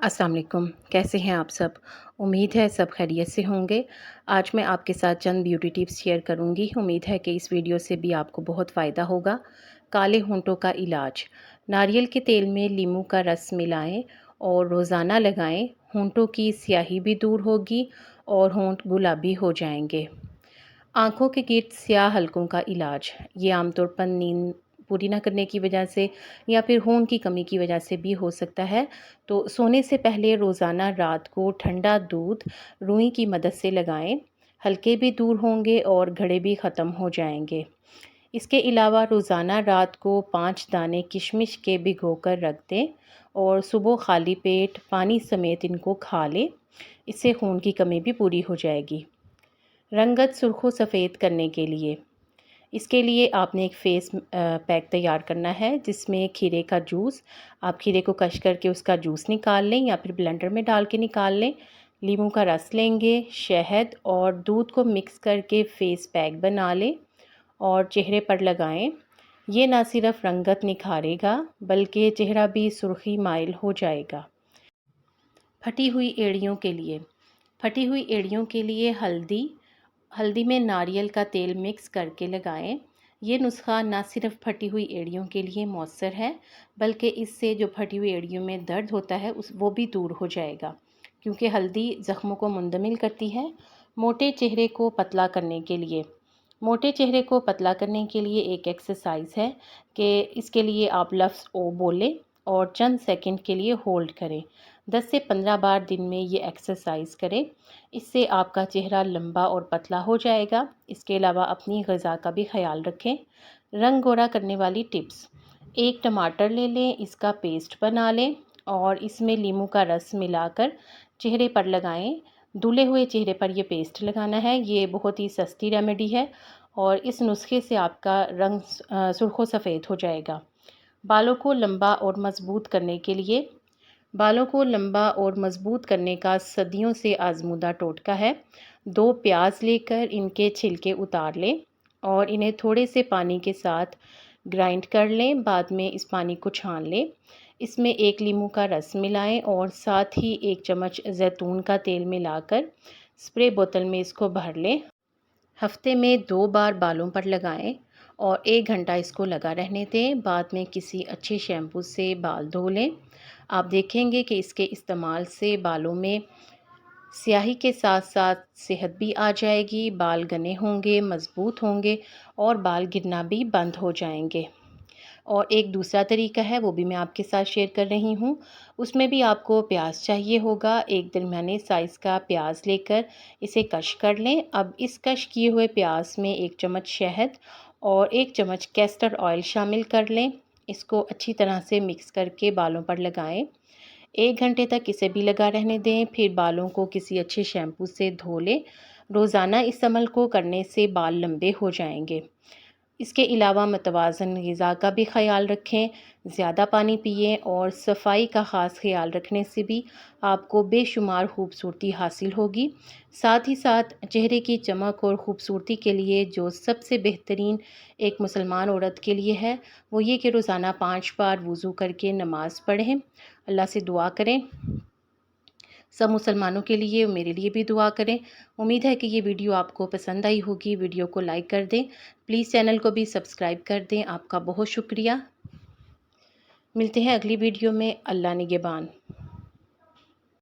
अस्सलाम वालेकुम। कैसे हैं आप सब? उम्मीद है सब खैरियत से होंगे। आज मैं आपके साथ चंद ब्यूटी टिप्स शेयर करूंगी। उम्मीद है कि इस वीडियो से भी आपको बहुत फ़ायदा होगा। काले होंठों का इलाज। नारियल के तेल में नींबू का रस मिलाएं और रोज़ाना लगाएं। होंठों की स्याही भी दूर होगी और होंठ गुलाबी हो जाएंगे। आँखों के गिर्द स्याह हलकों का इलाज। ये आमतौर पर नींद पूरी ना करने की वजह से या फिर खून की कमी की वजह से भी हो सकता है। तो सोने से पहले रोज़ाना रात को ठंडा दूध रुई की मदद से लगाएं। हल्के भी दूर होंगे और घड़े भी ख़त्म हो जाएंगे। इसके अलावा रोज़ाना रात को 5 दाने किशमिश के भिगोकर रख दें और सुबह खाली पेट पानी समेत इनको खा लें। इससे खून की कमी भी पूरी हो जाएगी। रंगत सुर्ख सफ़ेद करने के लिए इसके लिए आपने एक फ़ेस पैक तैयार करना है जिसमें खीरे का जूस, आप खीरे को कश करके उसका जूस निकाल लें या फिर ब्लेंडर में डाल के निकाल लें। नींबू का रस लेंगे, शहद और दूध को मिक्स करके फ़ेस पैक बना लें और चेहरे पर लगाएं। ये ना सिर्फ रंगत निखारेगा बल्कि चेहरा भी सुर्खी माइल हो जाएगा। फटी हुई एड़ियों के लिए हल्दी हल्दी में नारियल का तेल मिक्स करके लगाएं। ये नुस्खा ना सिर्फ फटी हुई एड़ियों के लिए मौसर है बल्कि इससे जो फटी हुई एड़ियों में दर्द होता है वो भी दूर हो जाएगा, क्योंकि हल्दी ज़ख्मों को मुंदमिल करती है। मोटे चेहरे को पतला करने के लिए एक एक्सरसाइज है कि इसके लिए आप लफ्ज़ ओ बोलें और चंद सेकंड के लिए होल्ड करें। 10 से 15 बार दिन में ये एक्सरसाइज करें। इससे आपका चेहरा लंबा और पतला हो जाएगा। इसके अलावा अपनी ग़िज़ा का भी ख्याल रखें। रंग गोरा करने वाली टिप्स। एक टमाटर ले लें, इसका पेस्ट बना लें और इसमें नींबू का रस मिलाकर चेहरे पर लगाएं। धुले हुए चेहरे पर ये पेस्ट लगाना है। ये बहुत ही सस्ती रेमेडी है और इस नुस्खे से आपका रंग सुर्ख सफ़ेद हो जाएगा। बालों को लंबा और मज़बूत करने के लिए बालों को लंबा और मज़बूत करने का सदियों से आजमूदा टोटका है। 2 प्याज लेकर इनके छिलके उतार लें और इन्हें थोड़े से पानी के साथ ग्राइंड कर लें। बाद में इस पानी को छान लें। इसमें 1 नींबू का रस मिलाएं और साथ ही 1 चम्मच जैतून का तेल मिलाकर स्प्रे बोतल में इसको भर लें। हफ्ते में 2 बार बालों पर लगाएं और 1 घंटा इसको लगा रहने दें। बाद में किसी अच्छे शैम्पू से बाल धो लें। आप देखेंगे कि इसके इस्तेमाल से बालों में स्याही के साथ साथ सेहत भी आ जाएगी, बाल घने होंगे, मज़बूत होंगे और बाल गिरना भी बंद हो जाएंगे। और एक दूसरा तरीका है, वो भी मैं आपके साथ शेयर कर रही हूँ। उसमें भी आपको प्याज चाहिए होगा। एक दरमियाने साइज़ का प्याज लेकर इसे कश कर लें। अब इस कश किए हुए प्याज में 1 चम्मच शहद और 1 चम्मच कैस्टर ऑयल शामिल कर लें। इसको अच्छी तरह से मिक्स करके बालों पर लगाएं। 1 घंटे तक इसे भी लगा रहने दें। फिर बालों को किसी अच्छे शैम्पू से धो लें। रोज़ाना इस अमल को करने से बाल लंबे हो जाएंगे। इसके अलावा मतवाज़न ग़िज़ा का भी ख़याल रखें, ज़्यादा पानी पिएं और सफाई का ख़ास ख़याल रखने से भी आपको बेशुमार खूबसूरती हासिल होगी। साथ ही साथ चेहरे की चमक और ख़ूबसूरती के लिए जो सबसे बेहतरीन एक मुसलमान औरत के लिए है, वो ये कि रोज़ाना 5 बार वुज़ू करके नमाज़ पढ़ें, अल्लाह से दुआ करें। सब मुसलमानों के लिए, मेरे लिए भी दुआ करें। उम्मीद है कि ये वीडियो आपको पसंद आई होगी। वीडियो को लाइक कर दें, प्लीज़ चैनल को भी सब्सक्राइब कर दें। आपका बहुत शुक्रिया। मिलते हैं अगली वीडियो में। अल्लाह निगहबान।